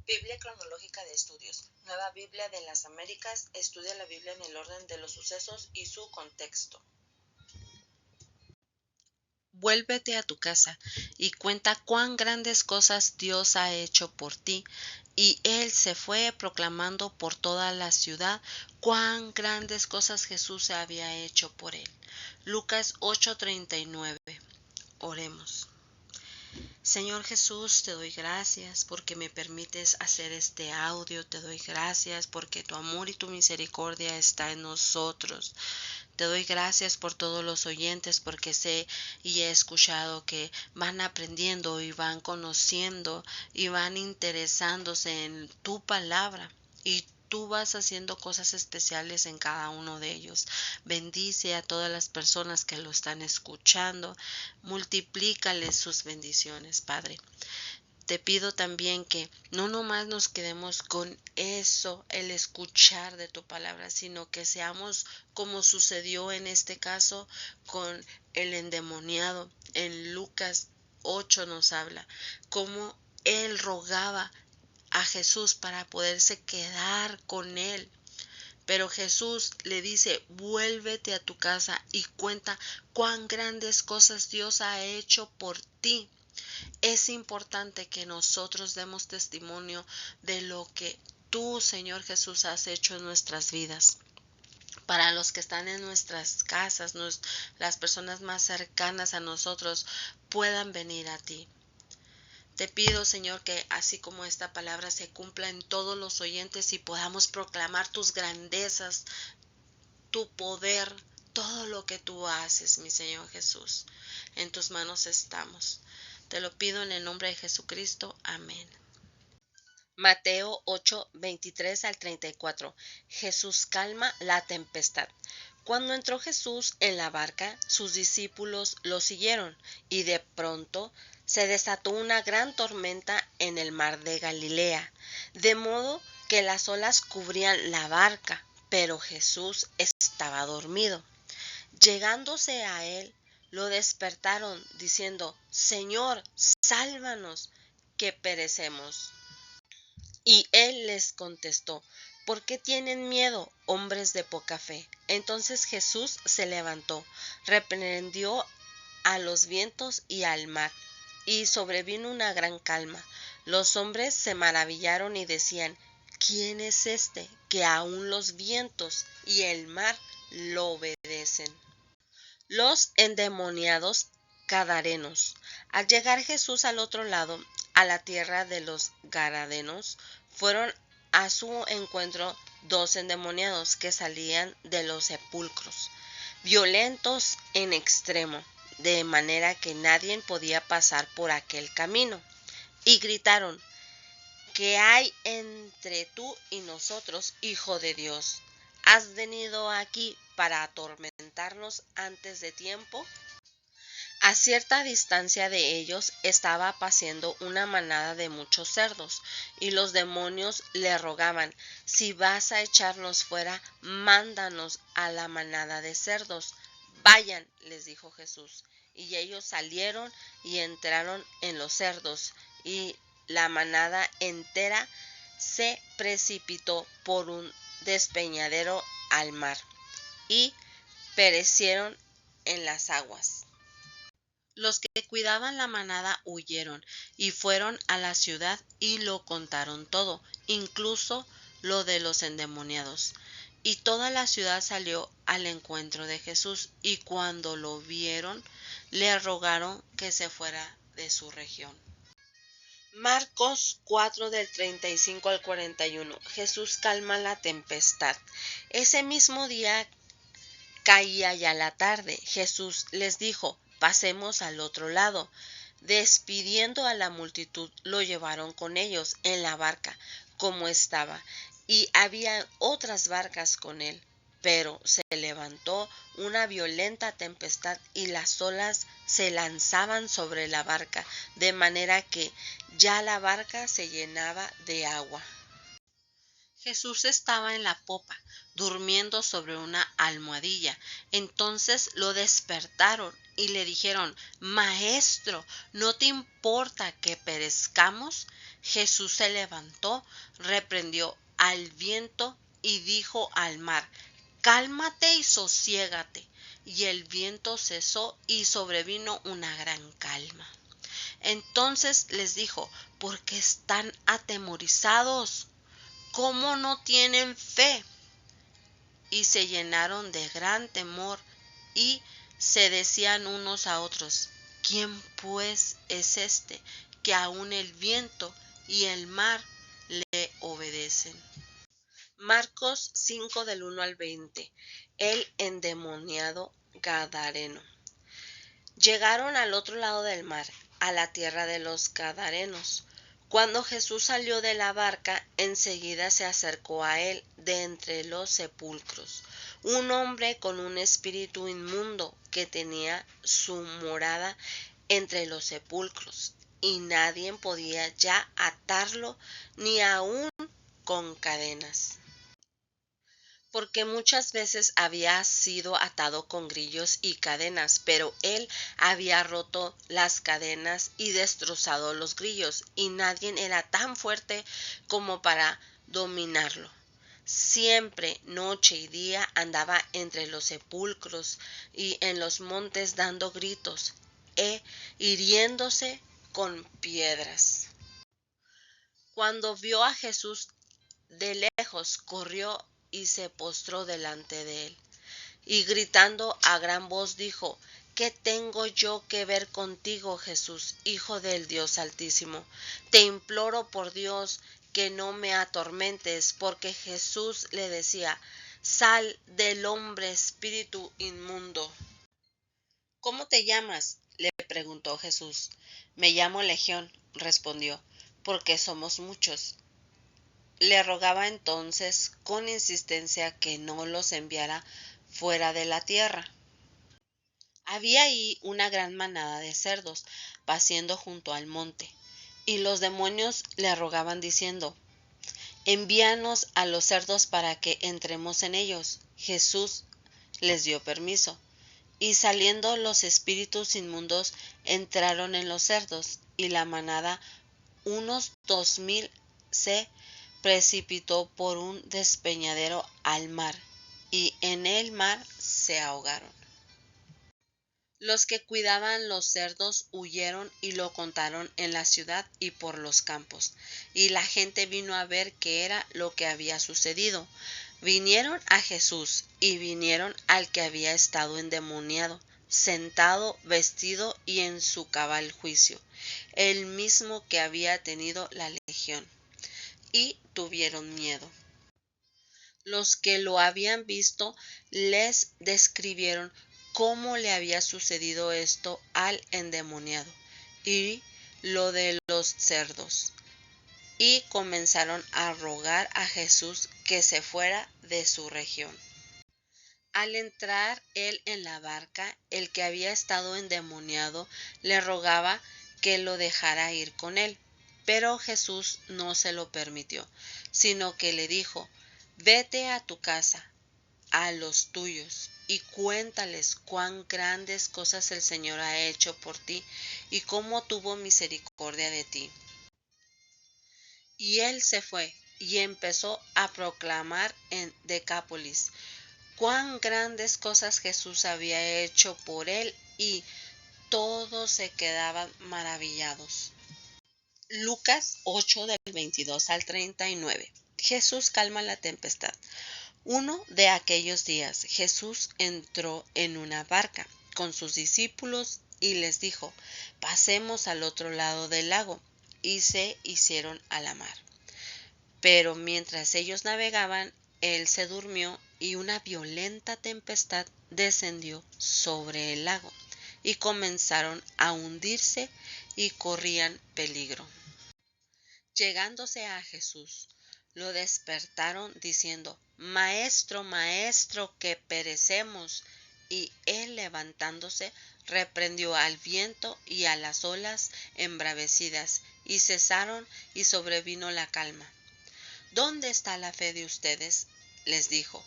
Biblia cronológica de estudios. Nueva Biblia de las Américas estudia la Biblia en el orden de los sucesos y su contexto. Vuélvete a tu casa y cuenta cuán grandes cosas Dios ha hecho por ti. Y él se fue proclamando por toda la ciudad cuán grandes cosas Jesús había hecho por él. Lucas 8:39. Oremos. Señor Jesús, te doy gracias porque me permites hacer este audio. Te doy gracias porque tu amor y tu misericordia está en nosotros. Te doy gracias por todos los oyentes porque sé y he escuchado que van aprendiendo y van conociendo y van interesándose en tu palabra. Y tú vas haciendo cosas especiales en cada uno de ellos. Bendice a todas las personas que lo están escuchando. Multiplícales sus bendiciones, Padre. Te pido también que no nomás nos quedemos con eso, el escuchar de tu palabra, sino que seamos como sucedió en este caso con el endemoniado. En Lucas 8 nos habla cómo él rogaba a Jesús para poderse quedar con él. Pero Jesús le dice, vuélvete a tu casa y cuenta cuán grandes cosas Dios ha hecho por ti. Es importante que nosotros demos testimonio de lo que tú, Señor Jesús, has hecho en nuestras vidas. Para los que están en nuestras casas, las personas más cercanas a nosotros puedan venir a ti. Te pido, Señor, que así como esta palabra se cumpla en todos los oyentes y podamos proclamar tus grandezas, tu poder, todo lo que tú haces, mi Señor Jesús. En tus manos estamos. Te lo pido en el nombre de Jesucristo. Amén. Mateo 8, 23 al 34. Jesús calma la tempestad. Cuando entró Jesús en la barca, sus discípulos lo siguieron, y de pronto se desató una gran tormenta en el mar de Galilea, de modo que las olas cubrían la barca, pero Jesús estaba dormido. Llegándose a él, lo despertaron, diciendo, Señor, sálvanos, que perecemos. Y él les contestó, ¿por qué tienen miedo, hombres de poca fe? Entonces Jesús se levantó, reprendió a los vientos y al mar, y sobrevino una gran calma. Los hombres se maravillaron y decían, ¿quién es este que aun los vientos y el mar lo obedecen? Los endemoniados gadarenos. Al llegar Jesús al otro lado, a la tierra de los gadarenos, fueron a su encuentro dos endemoniados que salían de los sepulcros, violentos en extremo, de manera que nadie podía pasar por aquel camino, y gritaron, ¿qué hay entre tú y nosotros, Hijo de Dios? ¿Has venido aquí para atormentarnos antes de tiempo? A cierta distancia de ellos estaba paciendo una manada de muchos cerdos, y los demonios le rogaban, si vas a echarnos fuera, mándanos a la manada de cerdos. Vayan, les dijo Jesús. Y ellos salieron y entraron en los cerdos, y la manada entera se precipitó por un despeñadero al mar, y perecieron en las aguas. Los que cuidaban la manada huyeron y fueron a la ciudad y lo contaron todo, incluso lo de los endemoniados. Y toda la ciudad salió al encuentro de Jesús, y cuando lo vieron, le rogaron que se fuera de su región. Marcos 4 del 35 al 41. Jesús calma la tempestad. Ese mismo día caía ya la tarde. Jesús les dijo, pasemos al otro lado. Despidiendo a la multitud, lo llevaron con ellos en la barca, como estaba, y había otras barcas con él. Pero se levantó una violenta tempestad y las olas se lanzaban sobre la barca, de manera que ya la barca se llenaba de agua. Jesús estaba en la popa, durmiendo sobre una almohadilla. Entonces lo despertaron y le dijeron: Maestro, ¿no te importa que perezcamos? Jesús se levantó, reprendió al viento y dijo al mar: Cálmate y sosiégate. Y el viento cesó y sobrevino una gran calma. Entonces les dijo: ¿Por qué están atemorizados? ¿Cómo no tienen fe? Y se llenaron de gran temor y se decían unos a otros: ¿Quién pues es este que aun el viento y el mar le obedecen? Marcos 5 del 1 al 20. El endemoniado Gadareno. Llegaron al otro lado del mar, a la tierra de los Gadarenos. Cuando Jesús salió de la barca, enseguida se acercó a él de entre los sepulcros un hombre con un espíritu inmundo que tenía su morada entre los sepulcros, y nadie podía ya atarlo ni aun con cadenas, porque muchas veces había sido atado con grillos y cadenas, pero él había roto las cadenas y destrozado los grillos, y nadie era tan fuerte como para dominarlo. Siempre, noche y día, andaba entre los sepulcros y en los montes dando gritos e hiriéndose con piedras. Cuando vio a Jesús de lejos, corrió y se postró delante de él, y gritando a gran voz dijo: ¿Qué tengo yo que ver contigo, Jesús, Hijo del Dios Altísimo? Te imploro por Dios que no me atormentes. Porque Jesús le decía: Sal del hombre, espíritu inmundo. ¿Cómo te llamas?, le preguntó Jesús. Me llamo Legión, respondió, porque somos muchos. Le rogaba entonces con insistencia que no los enviara fuera de la tierra. Había ahí una gran manada de cerdos paciendo junto al monte, y los demonios le rogaban diciendo: Envíanos a los cerdos para que entremos en ellos. Jesús les dio permiso, y saliendo los espíritus inmundos entraron en los cerdos, y la manada, unos 2000, se precipitó por un despeñadero al mar, y en el mar se ahogaron. Los que cuidaban los cerdos huyeron y lo contaron en la ciudad y por los campos, y la gente vino a ver qué era lo que había sucedido. Vinieron a Jesús y vinieron al que había estado endemoniado, sentado, vestido y en su cabal juicio, el mismo que había tenido la legión, y tuvieron miedo. Los que lo habían visto les describieron cómo le había sucedido esto al endemoniado y lo de los cerdos, y comenzaron a rogar a Jesús que se fuera de su región. Al entrar él en la barca, el que había estado endemoniado le rogaba que lo dejara ir con él, pero Jesús no se lo permitió, sino que le dijo: Vete a tu casa, a los tuyos, y cuéntales cuán grandes cosas el Señor ha hecho por ti y cómo tuvo misericordia de ti. Y él se fue y empezó a proclamar en Decápolis cuán grandes cosas Jesús había hecho por él, y todos se quedaban maravillados. Lucas 8 del 22 al 39. Jesús calma la tempestad. Uno de aquellos días Jesús entró en una barca con sus discípulos y les dijo: Pasemos al otro lado del lago, y se hicieron a la mar. Pero mientras ellos navegaban, él se durmió, y una violenta tempestad descendió sobre el lago, y comenzaron a hundirse y corrían peligro. Llegándose a Jesús, lo despertaron diciendo: Maestro, maestro, que perecemos. Y él, levantándose, reprendió al viento y a las olas embravecidas, y cesaron, y sobrevino la calma. ¿Dónde está la fe de ustedes?, les dijo.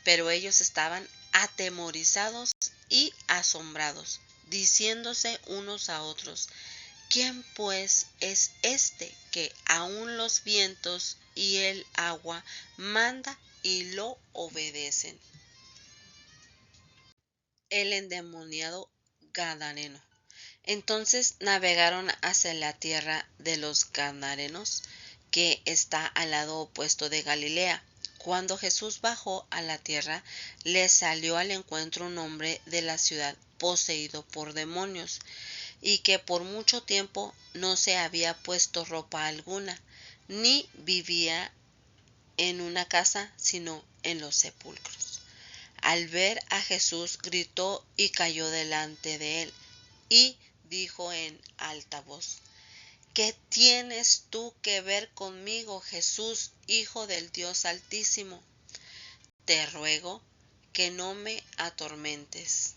Pero ellos estaban atemorizados y asombrados, diciéndose unos a otros: ¿Quién pues es este que aun los vientos y el agua manda y lo obedecen? El endemoniado gadareno. Entonces navegaron hacia la tierra de los Gadarenos, que está al lado opuesto de Galilea. Cuando Jesús bajó a la tierra, le salió al encuentro un hombre de la ciudad poseído por demonios, y que por mucho tiempo no se había puesto ropa alguna, ni vivía en una casa, sino en los sepulcros. Al ver a Jesús, gritó y cayó delante de él, y dijo en alta voz: ¿Qué tienes tú que ver conmigo, Jesús, Hijo del Dios Altísimo? Te ruego que no me atormentes.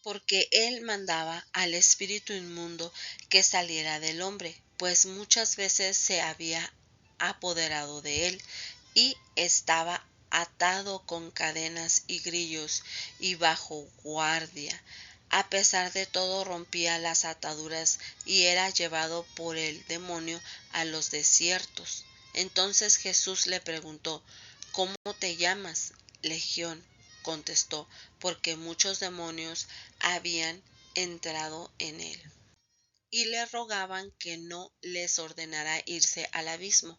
Porque él mandaba al espíritu inmundo que saliera del hombre, pues muchas veces se había apoderado de él, y estaba atado con cadenas y grillos y bajo guardia. A pesar de todo, rompía las ataduras y era llevado por el demonio a los desiertos. Entonces Jesús le preguntó: ¿Cómo te llamas? Legión, contestó, porque muchos demonios habían entrado en él, y le rogaban que no les ordenara irse al abismo.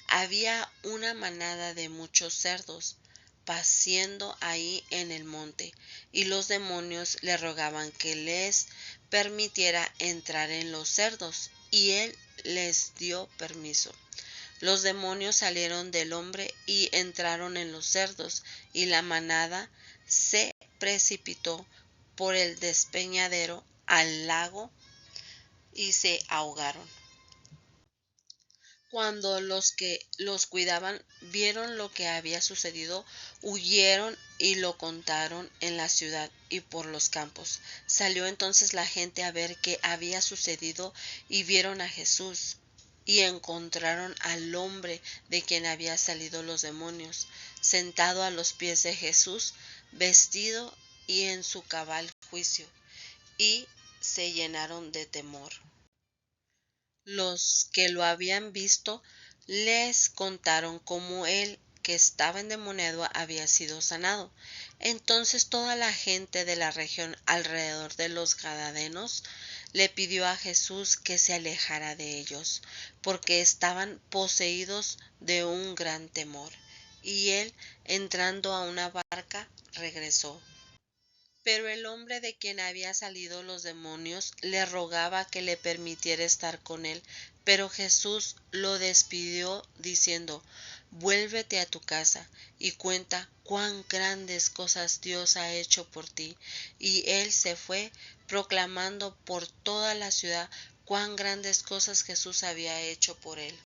Había una manada de muchos cerdos paciendo ahí en el monte, y los demonios le rogaban que les permitiera entrar en los cerdos, y él les dio permiso. Los demonios salieron del hombre y entraron en los cerdos, y la manada se precipitó por el despeñadero al lago y se ahogaron. Cuando los que los cuidaban vieron lo que había sucedido, huyeron y lo contaron en la ciudad y por los campos. Salió entonces la gente a ver qué había sucedido, y vieron a Jesús, y encontraron al hombre de quien habían salido los demonios, sentado a los pies de Jesús, vestido y en su cabal juicio, y se llenaron de temor. Los que lo habían visto les contaron cómo él, que estaba endemoniado, había sido sanado. Entonces toda la gente de la región alrededor de los Gadarenos le pidió a Jesús que se alejara de ellos, porque estaban poseídos de un gran temor. Y él, entrando a una barca, regresó. Pero el hombre de quien habían salido los demonios le rogaba que le permitiera estar con él. Pero Jesús lo despidió diciendo: Vuélvete a tu casa y cuenta cuán grandes cosas Dios ha hecho por ti. Y él se fue, proclamando por toda la ciudad cuán grandes cosas Jesús había hecho por él.